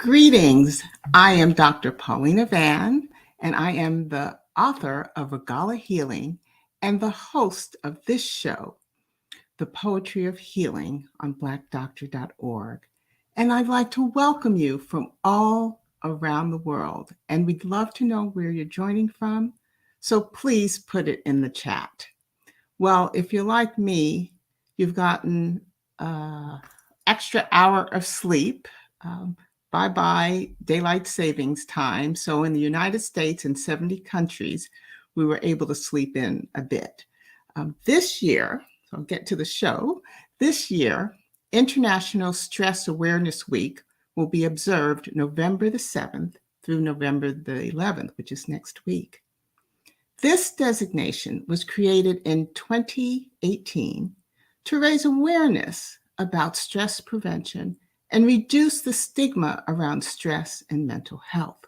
Greetings. I am Dr. Paulina Van, and I am the author of Regala Healing and the host of this show, The Poetry of Healing on blackdoctor.org. And I'd like to welcome you from all around the world. And we'd love to know where you're joining from. So please put it in the chat. Well, if you're like me, you've gotten extra hour of sleep. Bye-bye daylight savings time. So in the United States and 70 countries, we were able to sleep in a bit. This year, so I'll get to the show, this year, International Stress Awareness Week will be observed November the 7th through November the 11th, which is next week. This designation was created in 2018 to raise awareness about stress prevention and reduce the stigma around stress and mental health.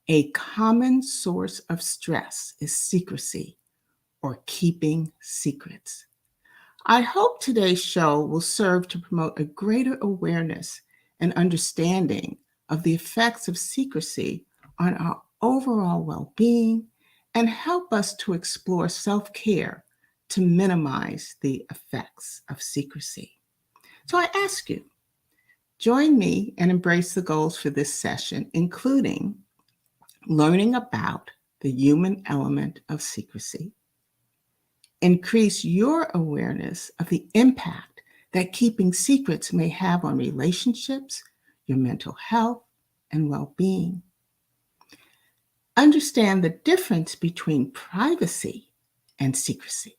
A common source of stress is secrecy or keeping secrets. I hope today's show will serve to promote a greater awareness and understanding of the effects of secrecy on our overall well-being and help us to explore self-care to minimize the effects of secrecy. So I ask you, join me and embrace the goals for this session, including learning about the human element of secrecy, increase your awareness of the impact that keeping secrets may have on relationships, your mental health, and well-being. Understand the difference between privacy and secrecy.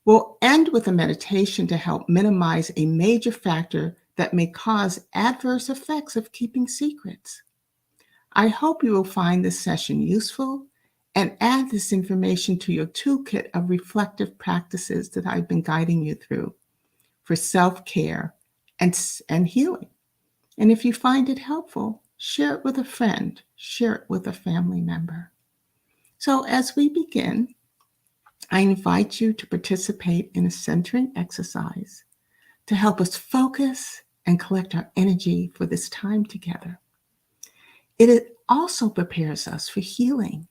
We'll end with a meditation to help minimize a major factor that may cause adverse effects of keeping secrets. I hope you will find this session useful and add this information to your toolkit of reflective practices that I've been guiding you through for self-care and healing. And if you find it helpful, share it with a friend, share it with a family member. So as we begin, I invite you to participate in a centering exercise to help us focus and collect our energy for this time together. It also prepares us for healing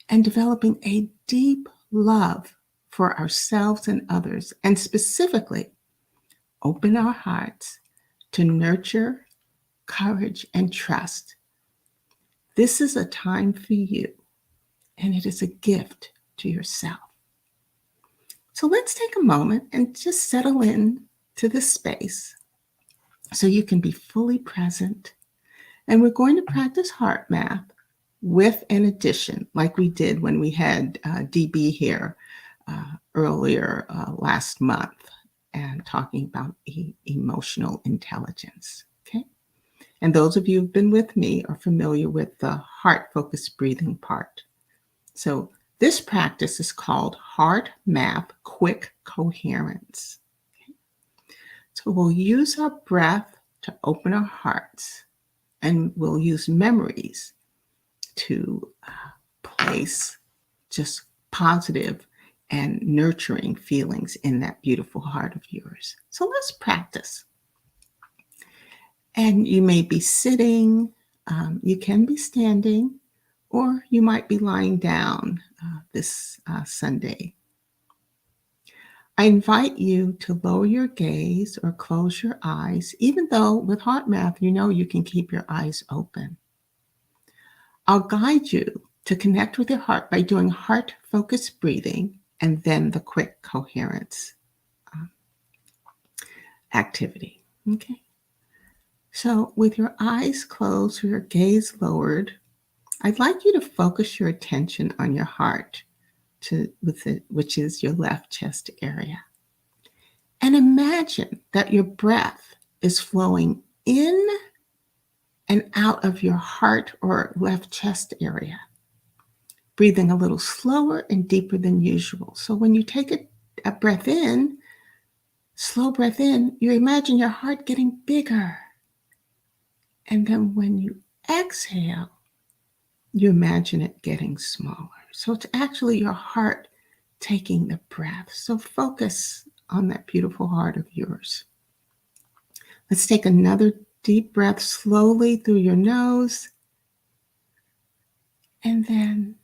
and developing a deep love for ourselves and others, and specifically open our hearts to nurture, courage, and trust. This is a time for you, and it is a gift to yourself. So let's take a moment and just settle in to this space so you can be fully present. And we're going to practice heart math with an addition, like we did when we had DB here earlier last month and talking about emotional intelligence. Okay. And those of you who've been with me are familiar with the heart-focused breathing part. So this practice is called Heart Math Quick Coherence. Okay. So we'll use our breath to open our hearts, and we'll use memories to place just positive and nurturing feelings in that beautiful heart of yours. So let's practice. And you may be sitting, you can be standing, or you might be lying down this Sunday. I invite you to lower your gaze or close your eyes, even though with heart math, you know you can keep your eyes open. I'll guide you to connect with your heart by doing heart-focused breathing and then the quick coherence activity. Okay. So with your eyes closed or your gaze lowered, I'd like you to focus your attention on your heart, which is your left chest area. And imagine that your breath is flowing in and out of your heart or left chest area, breathing a little slower and deeper than usual. So when you take a breath in, slow breath in, you imagine your heart getting bigger. And then when you exhale, you imagine it getting smaller. So it's actually your heart taking the breath. So focus on that beautiful heart of yours. Let's take another Deep breath slowly through your nose, and then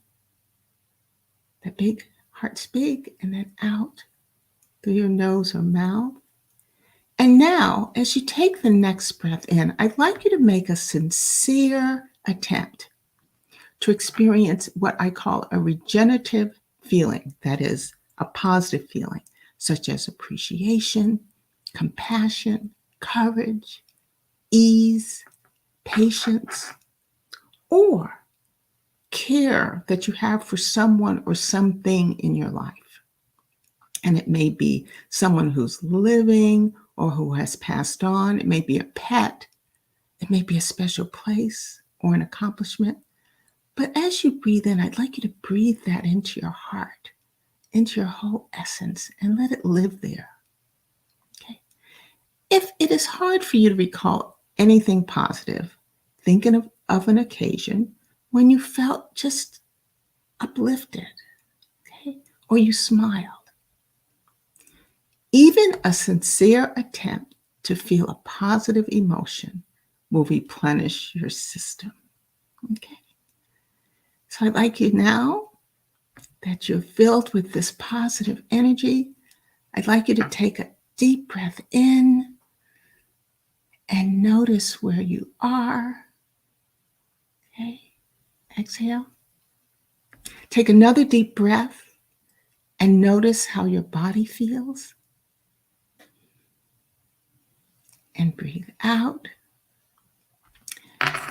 the big heart speak, and then out through your nose or mouth. And now, as you take the next breath in, I'd like you to make a sincere attempt to experience what I call a regenerative feeling, that is, a positive feeling, such as appreciation, compassion, courage, ease, patience, or care that you have for someone or something in your life. And it may be someone who's living or who has passed on. It may be a pet. It may be a special place or an accomplishment. But as you breathe in, I'd like you to breathe that into your heart, into your whole essence, and let it live there. Okay. If it is hard for you to recall anything positive, think of an occasion when you felt just uplifted, okay, or you smiled. Even a sincere attempt to feel a positive emotion will replenish your system. Okay. So I'd like you now that you're filled with this positive energy, I'd like you to take a deep breath in and notice where you are. Okay. Exhale. Take another deep breath and notice how your body feels. And breathe out.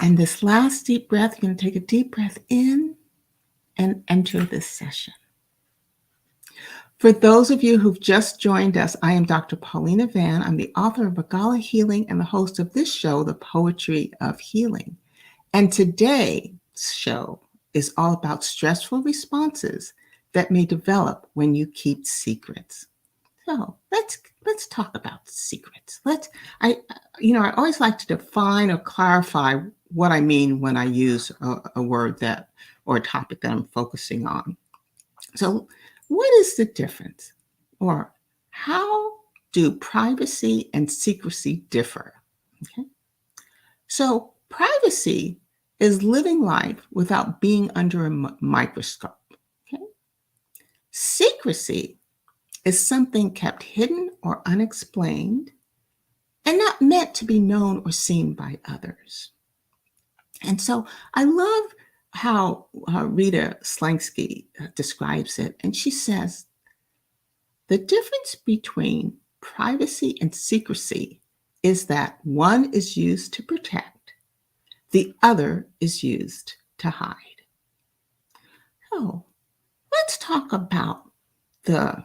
And this last deep breath, you're going to take a deep breath in and enter this session. For those of you who've just joined us, I am Dr. Paulina Van. I'm the author of Regala Healing and the host of this show, The Poetry of Healing. And today's show is all about stressful responses that may develop when you keep secrets. So let's talk about secrets. I always like to define or clarify what I mean when I use a word that or a topic that I'm focusing on. So what is the difference? Or how do privacy and secrecy differ? Okay. So privacy is living life without being under a microscope. Okay. Secrecy is something kept hidden or unexplained and not meant to be known or seen by others. And so I love how Rita Slansky describes it. And she says, the difference between privacy and secrecy is that one is used to protect, the other is used to hide. So let's talk about the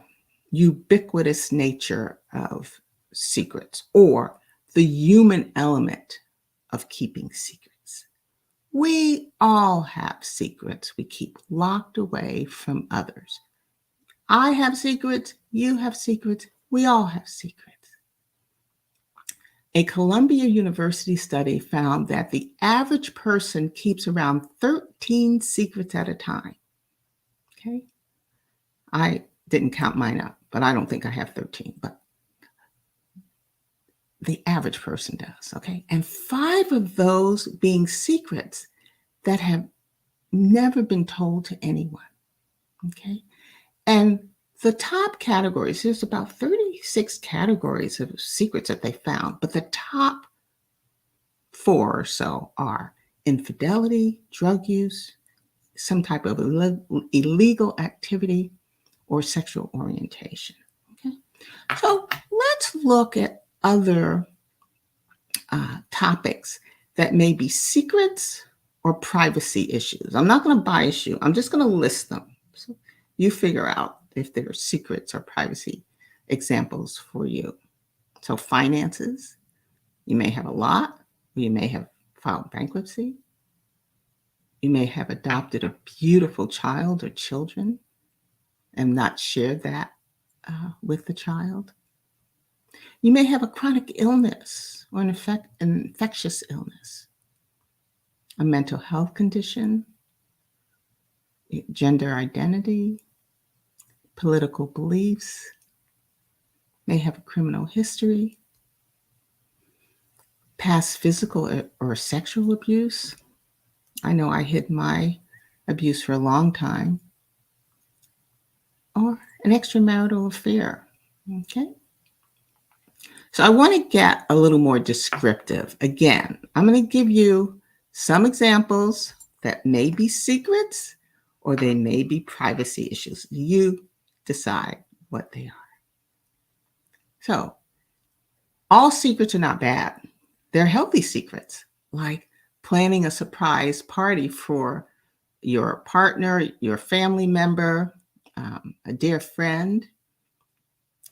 ubiquitous nature of secrets or the human element of keeping secrets. We all have secrets we keep locked away from others. I have secrets, you have secrets, we all have secrets. A Columbia University study found that the average person keeps around 13 secrets at a time. Okay? I didn't count mine up, but I don't think I have 13, but the average person does, okay? And 5 of those being secrets that have never been told to anyone, okay? And the top categories, there's about 36 categories of secrets that they found, but the top 4 or so are infidelity, drug use, some type of illegal activity, or sexual orientation. Okay? So let's look at other topics that may be secrets or privacy issues. I'm not going to bias you. I'm just going to list them. So you figure out if there are secrets or privacy examples for you. So finances, you may have a lot, or you may have filed bankruptcy. You may have adopted a beautiful child or children and not shared that with the child. You may have a chronic illness or an infectious illness, a mental health condition, gender identity, political beliefs, may have a criminal history, past physical or sexual abuse. I know I hid my abuse for a long time, or an extramarital affair. Okay. So I want to get a little more descriptive. Again, I'm going to give you some examples that may be secrets or they may be privacy issues. You decide what they are. So, all secrets are not bad. They're healthy secrets, like planning a surprise party for your partner, your family member, a dear friend.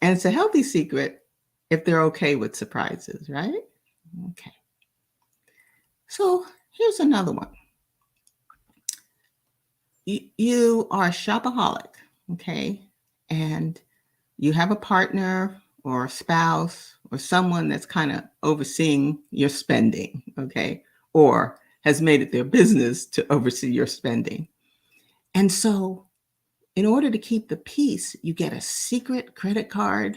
And it's a healthy secret if they're okay with surprises, right? Okay. So here's another one. You are a shopaholic, okay? And you have a partner or a spouse or someone that's kind of overseeing your spending, okay? Or has made it their business to oversee your spending. And so, in order to keep the peace, you get a secret credit card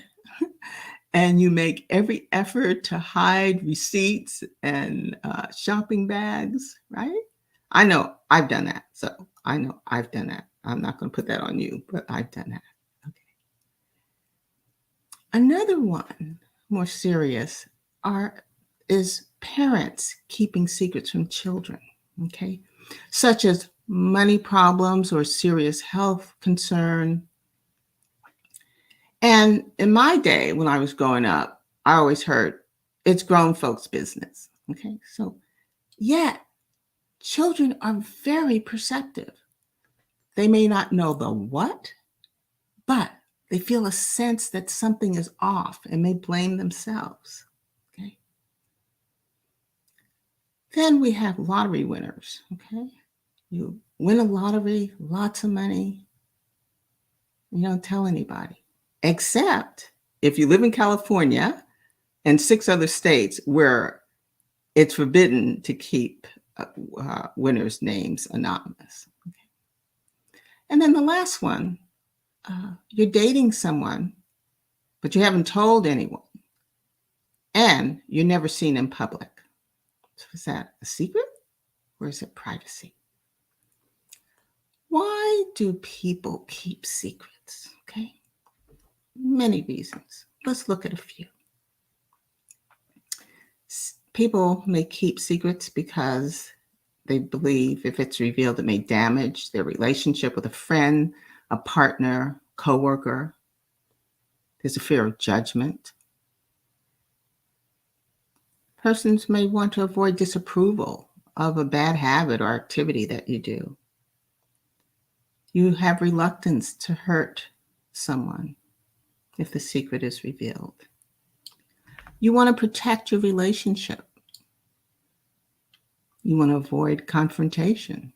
and you make every effort to hide receipts and shopping bags, right? I know I've done that. So I know I've done that. I'm not going to put that on you, but I've done that. Okay. Another one, more serious, is parents keeping secrets from children, okay? Such as money problems or serious health concern. And in my day, when I was growing up, I always heard it's grown folks' business. Okay. So, yet children are very perceptive. They may not know the what, but they feel a sense that something is off and may blame themselves. Okay. Then we have lottery winners. Okay. You win a lottery, lots of money, you don't tell anybody, except if you live in California and 6 other states where it's forbidden to keep winners' names anonymous. Okay. And then the last one, you're dating someone, but you haven't told anyone, and you're never seen in public. So is that a secret or is it privacy? Why do people keep secrets? Okay, many reasons. Let's look at a few. People may keep secrets because they believe if it's revealed, it may damage their relationship with a friend, a partner, coworker. There's a fear of judgment. Persons may want to avoid disapproval of a bad habit or activity that you do. You have reluctance to hurt someone if the secret is revealed. You want to protect your relationship. You want to avoid confrontation.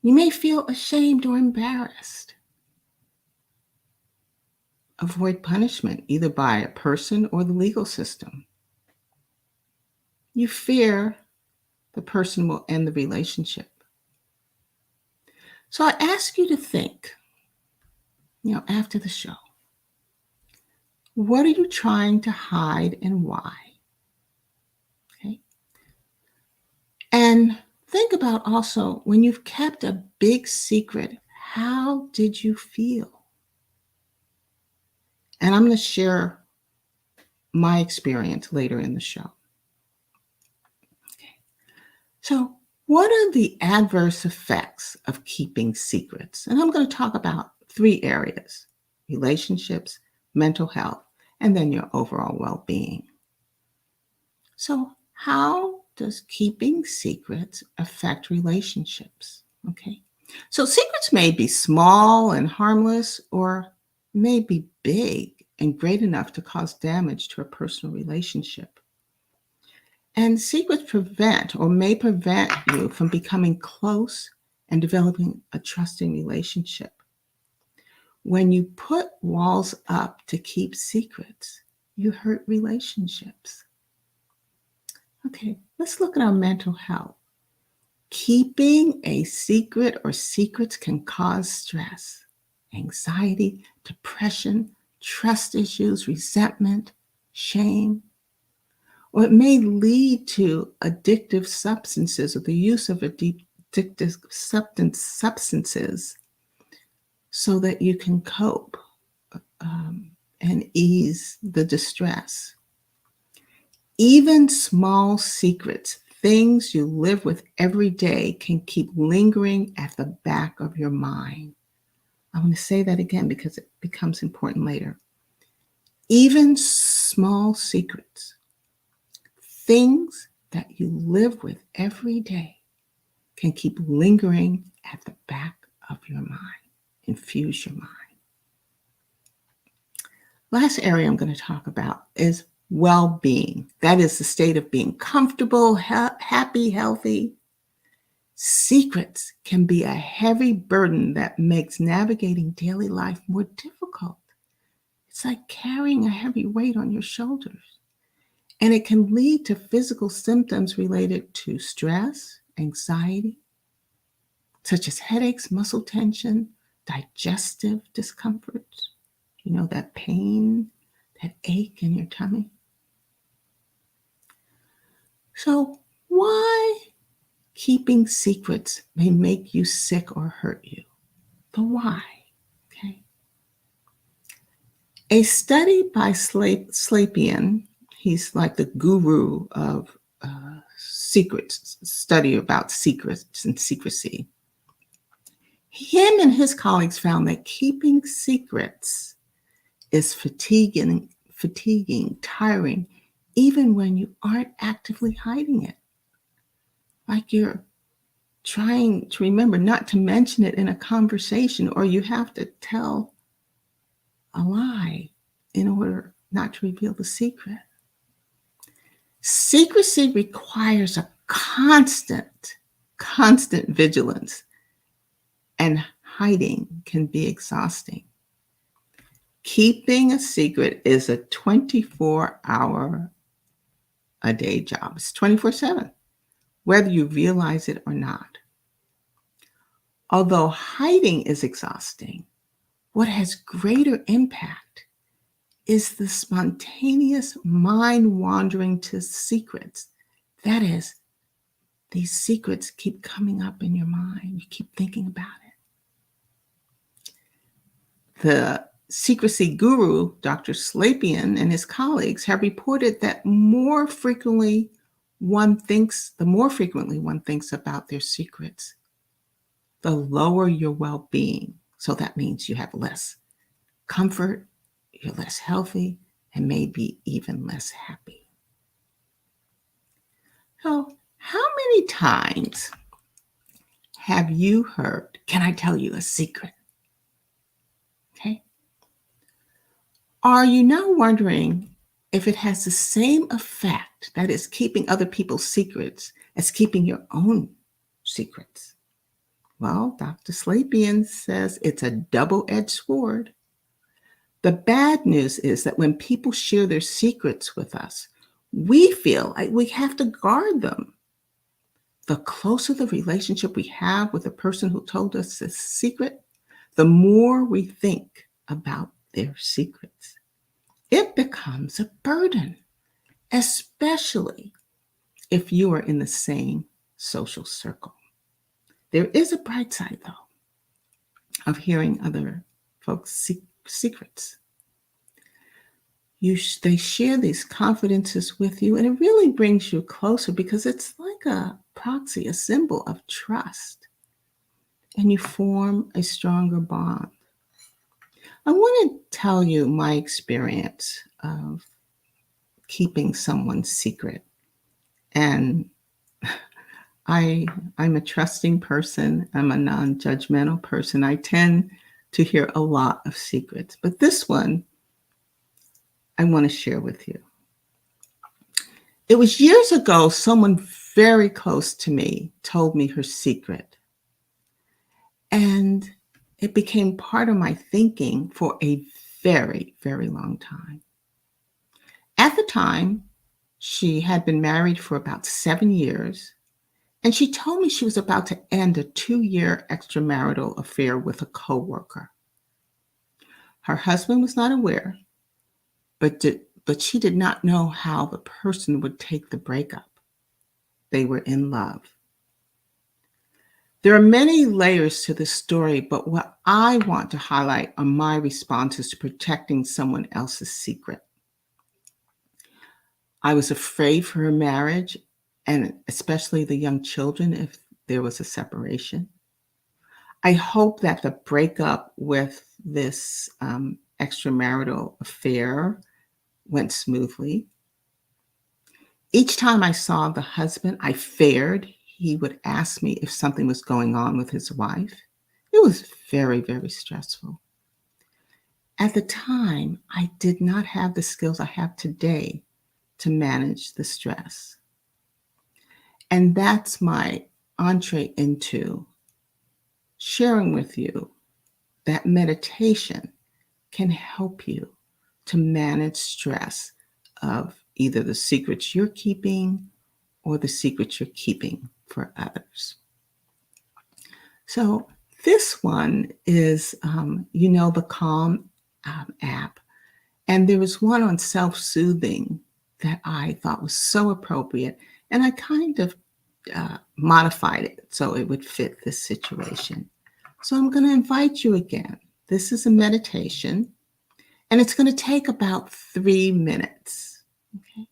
You may feel ashamed or embarrassed. Avoid punishment, either by a person or the legal system. You fear the person will end the relationship. So I ask you to think, after the show, what are you trying to hide and why? Okay. And think about also when you've kept a big secret, how did you feel? And I'm going to share my experience later in the show. Okay. So, what are the adverse effects of keeping secrets? And I'm going to talk about 3 areas: relationships, mental health, and then your overall well-being. So, how does keeping secrets affect relationships? Okay. So, secrets may be small and harmless, or may be big and great enough to cause damage to a personal relationship. And secrets prevent or may prevent you from becoming close and developing a trusting relationship. When you put walls up to keep secrets, you hurt relationships. Okay, let's look at our mental health. Keeping a secret or secrets can cause stress, anxiety, depression, trust issues, resentment, shame. or it may lead to addictive substances or the use of addictive substances so that you can cope and ease the distress. Even small secrets, things you live with every day, can keep lingering at the back of your mind. I want to say that again because it becomes important later. Even small secrets, things that you live with every day, can keep lingering at the back of your mind, infuse your mind. Last area I'm going to talk about is well-being. That is the state of being comfortable, happy, healthy. Secrets can be a heavy burden that makes navigating daily life more difficult. It's like carrying a heavy weight on your shoulders. And it can lead to physical symptoms related to stress, anxiety, such as headaches, muscle tension, digestive discomforts, that pain, that ache in your tummy. So why keeping secrets may make you sick or hurt you? The why, okay? A study by Slapian, he's like the guru of secrets, study about secrets and secrecy. Him and his colleagues found that keeping secrets is fatiguing, tiring, even when you aren't actively hiding it. Like you're trying to remember not to mention it in a conversation, or you have to tell a lie in order not to reveal the secret. Secrecy requires a constant vigilance, and hiding can be exhausting. Keeping a secret is a 24-hour-a-day job. It's 24/7, whether you realize it or not. Although hiding is exhausting, what has greater impact is the spontaneous mind wandering to secrets. That is, these secrets keep coming up in your mind. You keep thinking about it. The secrecy guru, Dr. Slapian, and his colleagues have reported that the more frequently one thinks about their secrets, the lower your well-being. So that means you have less comfort, you're less healthy, and maybe even less happy. So, how many times have you heard, "Can I tell you a secret?" Okay. Are you now wondering if it has the same effect, that is, keeping other people's secrets, as keeping your own secrets? Well, Dr. Slapian says it's a double-edged sword. The bad news is that when people share their secrets with us, we feel like we have to guard them. The closer the relationship we have with the person who told us this secret, the more we think about their secrets. It becomes a burden, especially if you are in the same social circle. There is a bright side, though, of hearing other folks' secrets. They share these confidences with you, and it really brings you closer because it's like a proxy, a symbol of trust, and you form a stronger bond. I want to tell you my experience of keeping someone's secret. And I'm a trusting person. I'm a non-judgmental person. I tend to hear a lot of secrets, but this one I want to share with you. It was years ago, someone very close to me told me her secret. And it became part of my thinking for a very, very long time. At the time, she had been married for about 7 years, and she told me she was about to end a 2-year extramarital affair with a coworker. Her husband was not aware, but but she did not know how the person would take the breakup. They were in love. There are many layers to this story, but what I want to highlight are my responses to protecting someone else's secret. I was afraid for her marriage, and especially the young children if there was a separation. I hope that the breakup with this extramarital affair went smoothly. Each time I saw the husband, I feared he would ask me if something was going on with his wife. It was very, very stressful. At the time, I did not have the skills I have today to manage the stress. And that's my entree into sharing with you that meditation can help you to manage stress of either the secrets you're keeping or the secrets you're keeping for others. So this one is, the Calm app. And there was one on self-soothing that I thought was so appropriate. And I kind of modified it so it would fit this situation. So I'm going to invite you again. This is a meditation, and it's going to take about 3 minutes. Okay.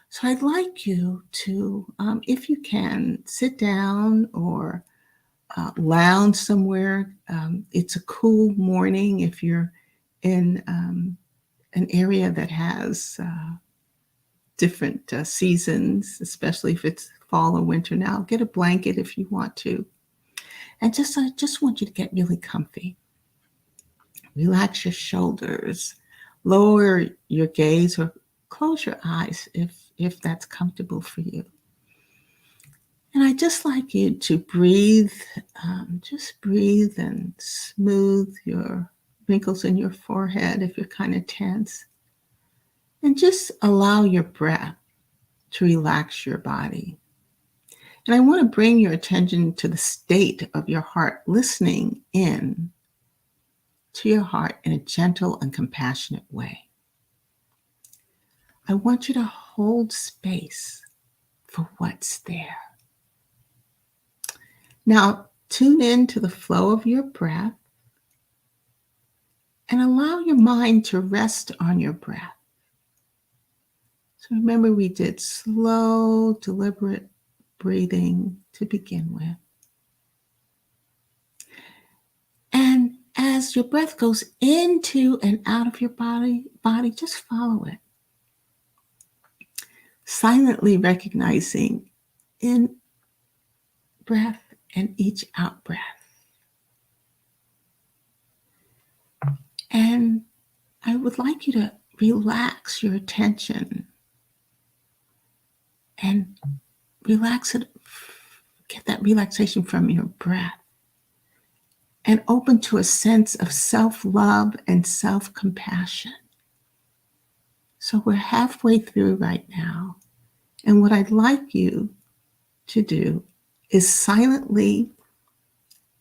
So I'd like you to, if you can, sit down or lounge somewhere. It's a cool morning if you're in an area that has different seasons, especially if it's fall or winter now. Get a blanket if you want to. And I just want you to get really comfy. Relax your shoulders. Lower your gaze or close your eyes if that's comfortable for you. And I just like you to breathe. Just breathe and smooth your wrinkles in your forehead if you're kind of tense. And just allow your breath to relax your body. And I want to bring your attention to the state of your heart, listening in to your heart in a gentle and compassionate way. I want you to hold space for what's there. Now, tune in to the flow of your breath and allow your mind to rest on your breath. So remember, we did slow, deliberate breathing to begin with. And as your breath goes into and out of your body, just follow it. Silently recognizing in breath and each out breath. And I would like you to relax your attention and relax it, get that relaxation from your breath and open to a sense of self-love and self-compassion. So we're halfway through right now. And what I'd like you to do is silently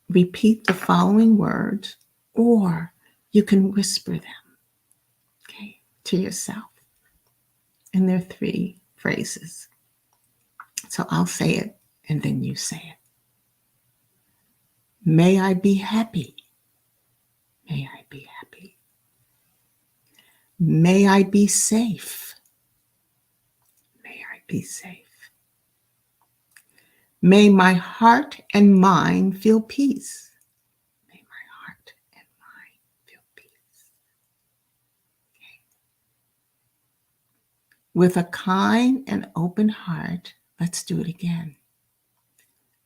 repeat the following words, or you can whisper them, okay, to yourself. And there are 3 phrases. So I'll say it, and then you say it. May I be happy. May I be happy. May I be safe. May I be safe. May my heart and mind feel peace. May my heart and mind feel peace. Okay. With a kind and open heart, let's do it again.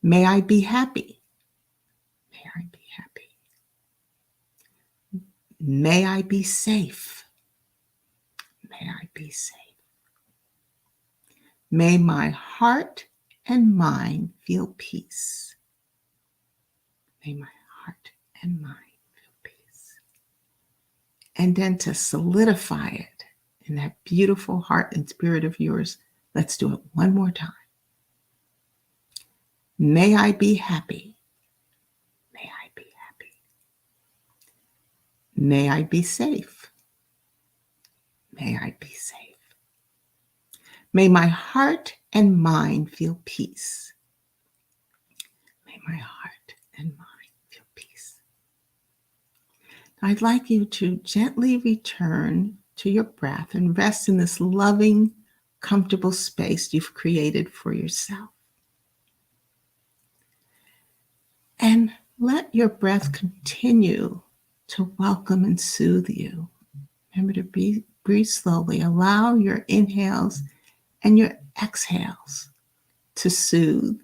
May I be happy. May I be happy. May I be safe. May I be safe. May my heart and mind feel peace. May my heart and mind feel peace. And then to solidify it in that beautiful heart and spirit of yours, let's do it one more time. May I be happy. May I be happy. May I be safe. May I be safe. May my heart and mind feel peace. May my heart and mind feel peace. I'd like you to gently return to your breath and rest in this loving, comfortable space you've created for yourself. And let your breath continue to welcome and soothe you. Remember to breathe slowly. Allow your inhales and your exhales to soothe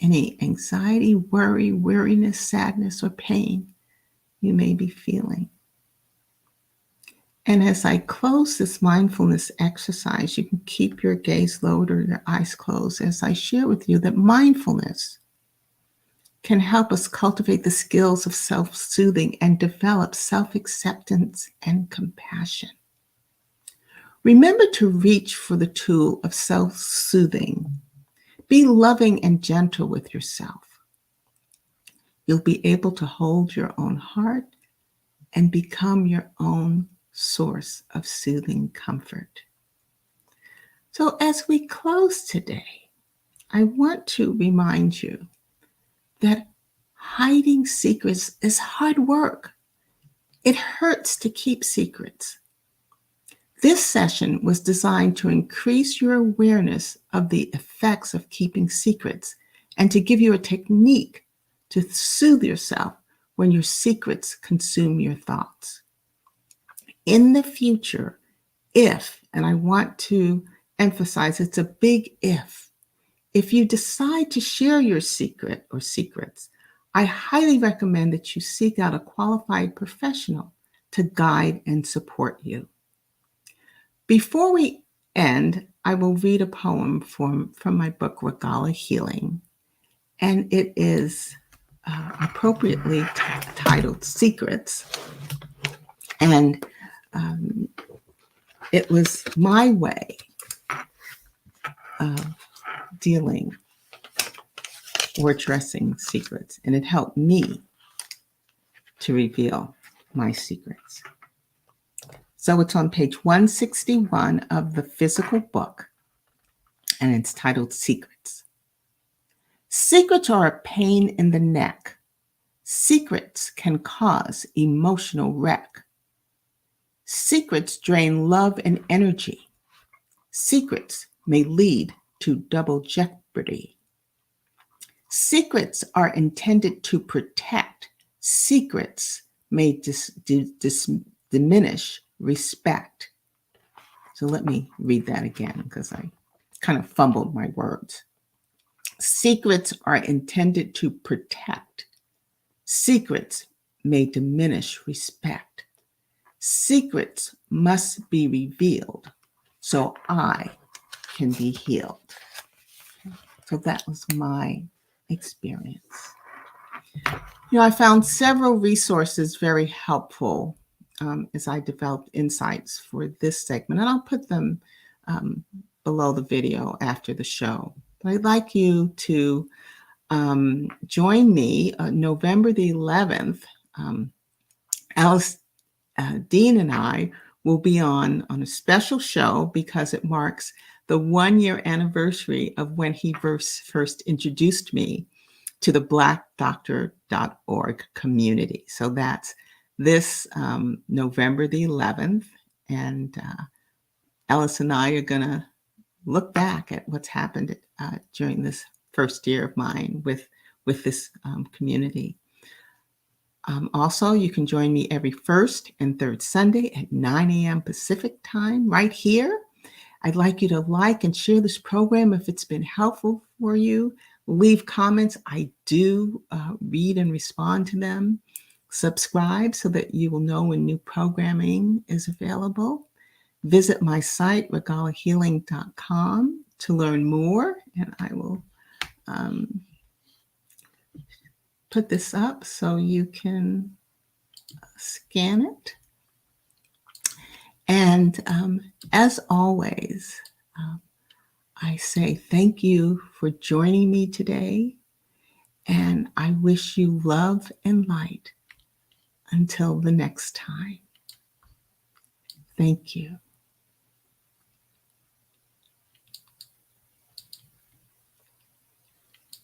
any anxiety, worry, weariness, sadness, or pain you may be feeling. And as I close this mindfulness exercise, you can keep your gaze lowered or your eyes closed as I share with you that mindfulness can help us cultivate the skills of self-soothing and develop self-acceptance and compassion. Remember to reach for the tool of self-soothing. Be loving and gentle with yourself. You'll be able to hold your own heart and become your own source of soothing comfort. So as we close today, I want to remind you that hiding secrets is hard work. It hurts to keep secrets. This session was designed to increase your awareness of the effects of keeping secrets and to give you a technique to soothe yourself when your secrets consume your thoughts. In the future, and I want to emphasize it's a big if you decide to share your secret or secrets, I highly recommend that you seek out a qualified professional to guide and support you. Before we end, I will read a poem from my book, Regala Healing, and it is appropriately titled Secrets. And it was my way of dealing or addressing secrets, and it helped me to reveal my secrets. So it's on page 161 of the physical book, and it's titled Secrets. Secrets are a pain in the neck. Secrets can cause emotional wreck. Secrets drain love and energy. Secrets may lead to double jeopardy. Secrets are intended to protect. Secrets may diminish respect. So let me read that again because I kind of fumbled my words. Secrets are intended to protect. Secrets may diminish respect. Secrets must be revealed so I can be healed. So that was my experience. I found several resources very helpful as I developed insights for this segment, and I'll put them below the video after the show. But I'd like you to join me November the 11th. Alice Dean and I will be on a special show because it marks the 1-year anniversary of when he first introduced me to the blackdoctor.org community. So that's this November the 11th. And Alice and I are going to look back at what's happened during this first year of mine with this community. Also, you can join me every first and third Sunday at 9 a.m. Pacific time right here. I'd like you to like and share this program if it's been helpful for you. Leave comments. I do read and respond to them. Subscribe so that you will know when new programming is available. Visit my site, regalahealing.com, to learn more, and I will put this up so you can scan it. And as always, I say thank you for joining me today, and I wish you love and light until the next time. Thank you.